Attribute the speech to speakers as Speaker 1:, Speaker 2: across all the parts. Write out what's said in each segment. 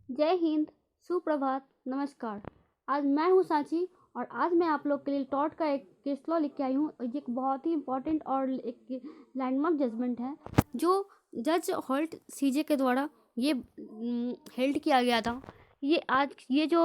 Speaker 1: जय हिंद, सुप्रभात, नमस्कार। आज मैं हूँ सांची और आज मैं आप लोग के लिए टॉट का एक केस लॉ लेके आई हूँ। ये एक बहुत ही इम्पोर्टेंट और एक लैंडमार्क जजमेंट है जो जज हॉल्ट सीजे के द्वारा ये हेल्ड किया गया था। ये जो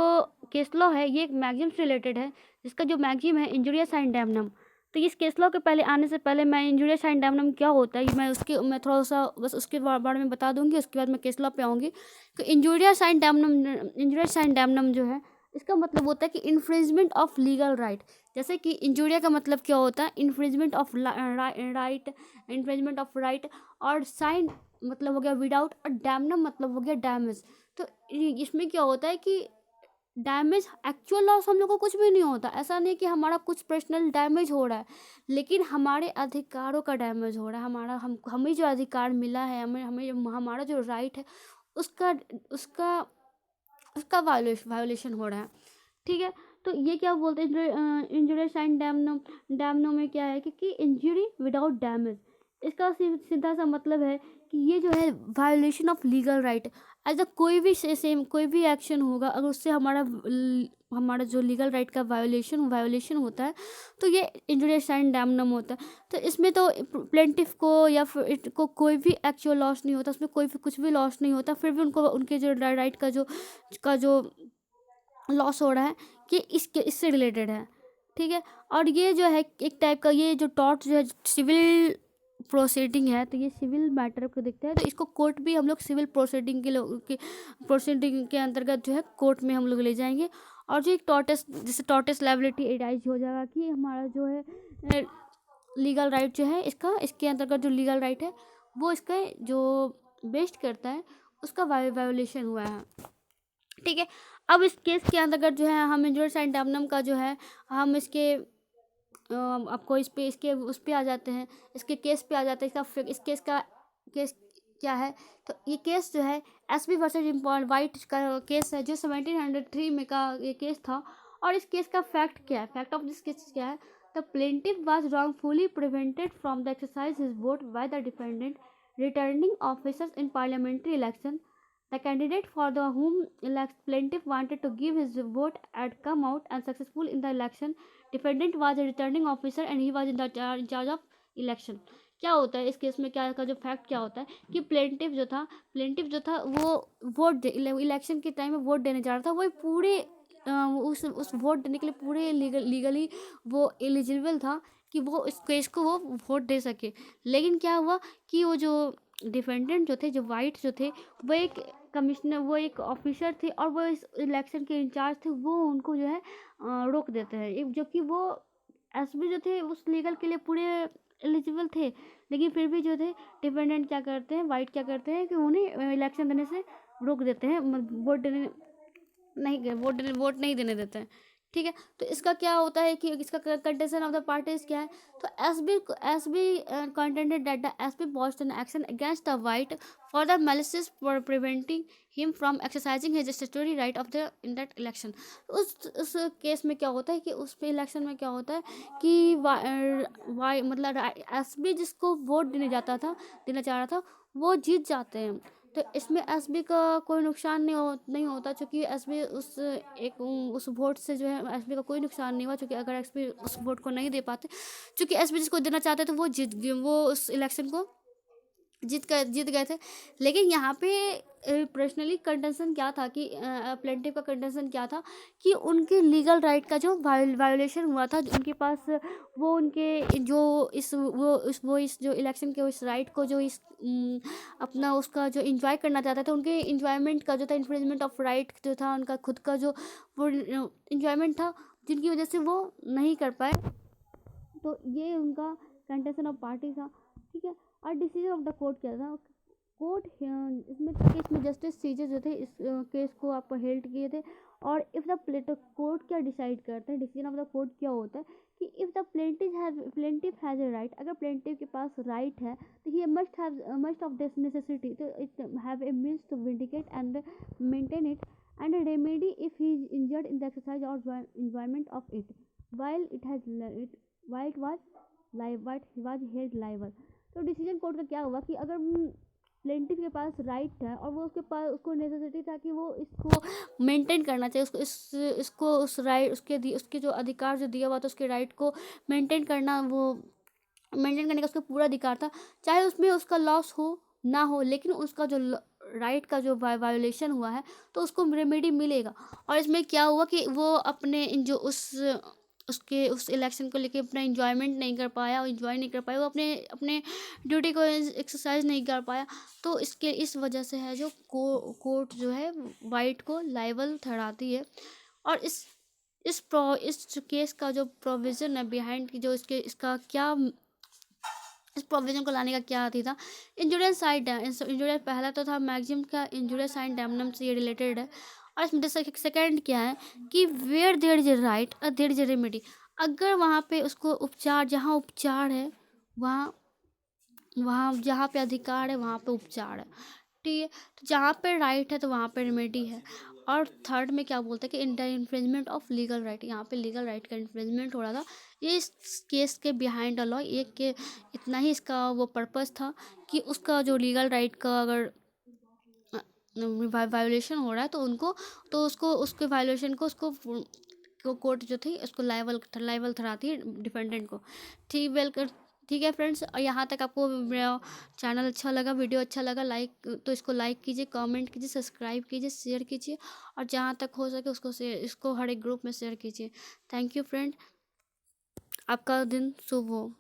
Speaker 1: केस लॉ है ये एक मैगजीम से रिलेटेड है, जिसका जो मैगजीम है इंजुरियस एंड डैमनम। तो इस केस लॉ के पहले आने से पहले मैं इंजुरियस एंड डैमनम क्या होता है मैं थोड़ा सा बस उसके बारे में बता दूंगी। उसके बाद मैं केस लॉ पे आऊँगी। तो इंजूरियस एंड डैमनम जो है इसका मतलब होता है कि इन्फ्रिंजमेंट ऑफ लीगल राइट। जैसे कि इंजूरिया का मतलब क्या होता है, infringement of right, infringement of right. और साइन मतलब हो गया विदाउट, और डैमनम मतलब हो गया डैमेज। तो इसमें क्या होता है कि डैमेज, एक्चुअल लॉस हम लोग को कुछ भी नहीं होता। ऐसा नहीं कि हमारा कुछ पर्सनल डैमेज हो रहा है, लेकिन हमारे अधिकारों का डैमेज हो रहा है। हमें जो अधिकार मिला है, हमें हमें हमारा जो राइट है उसका उसका उसका वायोलेशन हो रहा है। ठीक है। तो ये क्या बोलते हैं इंजुरी साइन डैमनो। डैमनो में क्या है कि इंजरी विदाउट डैमेज। इसका सीधा सा मतलब है कि ये जो है वायोलेशन ऑफ लीगल राइट। ऐसा कोई भी सेम कोई भी एक्शन होगा, अगर उससे हमारा जो लीगल राइट का वायोलेशन होता है, तो ये इंजुरी साइन डैमनम होता है। तो इसमें तो प्लेंटिफ को या फिर को कोई भी एक्चुअल लॉस नहीं होता, उसमें कोई भी कुछ भी लॉस नहीं होता, फिर भी उनको उनके जो राइट का जो लॉस हो रहा है कि इससे रिलेटेड है। ठीक है। और ये जो है एक टाइप का, ये जो टॉर्ट जो है सिविल प्रोसीडिंग है, तो ये सिविल मैटर को देखते हैं। तो इसको कोर्ट भी हम लोग सिविल प्रोसीडिंग के अंतर्गत जो है कोर्ट में हम लोग ले जाएंगे। और जो एक टॉर्टस, जैसे टॉर्टस लायबिलिटी एराइज हो जाएगा कि हमारा जो है लीगल राइट जो है इसके अंतर्गत जो लीगल राइट है वो इसका जो बेस्ट करता है उसका वायोलेशन हुआ है। ठीक है। अब इस केस के अंतर्गत जो है हम इंजुरियस एंड डैमनम का जो है हम आपको इसके उस पे आ जाते हैं, इसके केस पे आ जाते हैं। इस केस का केस क्या है, तो ये केस जो है एसबी वर्सेस इम्पॉल वाइट का केस है, जो 1703 में का ये केस था। और इस केस का फैक्ट क्या है, फैक्ट ऑफ दिस केस क्या है? The plaintiff was wrongfully prevented from the exercise his vote by the dependent returning officers in parliamentary election. The candidate for the whom plaintiff wanted to give his vote had come out unsuccessful in the election. Defendant was a returning officer and he was in charge of election. क्या होता है इस case में, क्या का जो fact क्या होता है कि प्लेंटिफ जो था वो इलेक्शन के टाइम में वोट देने जा रहा था। वो पूरे उस वोट देने के लिए पूरे लीगली वो एलिजिबल था कि वो इस केस को वो वोट दे सके। लेकिन क्या हुआ कि वो जो डिफेंडेंट जो थे, जो वाइट जो थे, वो एक कमिश्नर, वो एक ऑफिसर थे और वो इस इलेक्शन के इंचार्ज थे। वो उनको जो है रोक देते हैं, जो कि वो एसबी जो थे उस लीगल के लिए पूरे एलिजिबल थे, लेकिन फिर भी जो थे डिपेंडेंट क्या करते हैं, वाइट क्या करते हैं कि उन्हें इलेक्शन देने से रोक देते हैं, वोट नहीं देने देते हैं। ठीक है। तो इसका क्या होता है कि इसका कंटेंशन ऑफ द पार्टीज क्या है? तो SB contended that the SB posed an action against the white for the malicious for preventing him from exercising his statutory right of the in that election. उस case में क्या होता है कि उस इलेक्शन में क्या होता है कि मतलब एसबी जिसको वोट देना चाह रहा था, वो जीत जाते हैं। तो इसमें एसबी का कोई नुकसान नहीं होता, क्योंकि एसबी उस वोट से जो है एसबी का कोई नुकसान नहीं हुआ, क्योंकि अगर एसबी उस वोट को नहीं दे पाते, क्योंकि एसबी जिसको देना चाहते थे वो उस इलेक्शन को जीत गए थे। लेकिन यहाँ पे पर्सनली कंटेंशन क्या था कि प्लेंटिफ का कंटेंशन क्या था कि उनके लीगल राइट का जो वायोलेशन हुआ था, उनके पास वो उनके जो इस जो इलेक्शन के उस राइट को जो अपना उसका जो इंजॉय करना चाहता था, उनके इंजॉयमेंट का जो था, इन्फ्रिंजमेंट ऑफ राइट जो था, उनका खुद का जो वो इंजॉयमेंट था, जिनकी वजह से वो नहीं कर पाए। तो ये उनका कंटेंशन ऑफ पार्टी था। ठीक है। और डिसीजन ऑफ द कोर्ट क्या था? कोर्ट इसमें था कि इसमें जस्टिस सीजे जो थे इस केस को आप हेल्ड किए थे। और इफ द कोर्ट क्या डिसाइड करते हैं, डिसीजन ऑफ द कोर्ट क्या होता है कि if the plaintiff has a right, अगर प्लेंटिफ के पास राइट है तो he must of this necessity तो it have a means to vindicate and maintain it and a remedy if he is injured in the exercise or enjoyment of it while it has it while it was live but he was held liable। तो decision court का क्या हुआ कि अगर plaintiff के पास right है और वो उसके पास उसको नेसेसिटी था कि वो इसको मेंटेन करना चाहिए, उसको इसको उस राइट उसके जो अधिकार जो दिया हुआ था उसके राइट को मेंटेन करना, वो मेंटेन करने का उसका पूरा अधिकार था, चाहे उसमें उसका लॉस हो ना हो, लेकिन उसका जो राइट का जो वायोलेशन हुआ है तो उसको रेमेडी मिलेगा। और इसमें क्या हुआ कि वो अपने जो उस इलेक्शन को लेके अपना इंजॉयमेंट नहीं कर पाया, इंजॉय नहीं कर पाया, वो अपने अपने ड्यूटी को एक्सरसाइज नहीं कर पाया। तो इस वजह से है जो कोर्ट जो है वाइट को लायबल ठहराती है। और इस केस का जो प्रोविज़न है बिहाइंड की, जो इसका क्या, इस प्रोविज़न को लाने का क्या आती था, इंजूरियस साइड है। इंजूरियस पहला तो था मैक्सिमम का इंजूरियस साइन डैमनम से ये रिलेटेड है। और इसमें सेकंड क्या है कि where there is a right और देयर इज ए रेमेडी। अगर वहाँ पे उसको उपचार, जहाँ उपचार है वहाँ वहाँ जहाँ पे अधिकार है वहाँ पे उपचार है, ठीक है। तो जहाँ पे राइट है तो वहाँ पे रेमेडी है। और थर्ड में क्या बोलता है कि इन्फ्रिंजमेंट ऑफ लीगल राइट, यहाँ पे लीगल राइट का इन्फ्रिंजमेंट हो रहा था। ये इस केस के बिहाइंड द लॉ ये के इतना ही इसका वो पर्पस था कि उसका जो लीगल राइट का अगर वायोलेशन हो रहा है तो उनको, तो उसको उसके वायोलेशन को उसको कोर्ट जो थी उसको लायबल ठहराती है डिफेंडेंट को। ठीक है फ्रेंड्स, और यहाँ तक आपको मेरा चैनल अच्छा लगा, वीडियो अच्छा लगा, तो इसको लाइक कीजिए, कमेंट कीजिए, सब्सक्राइब कीजिए, शेयर कीजिए, और जहाँ तक हो सके इसको हर एक ग्रुप में शेयर कीजिए। थैंक यू फ्रेंड, आपका दिन शुभ हो।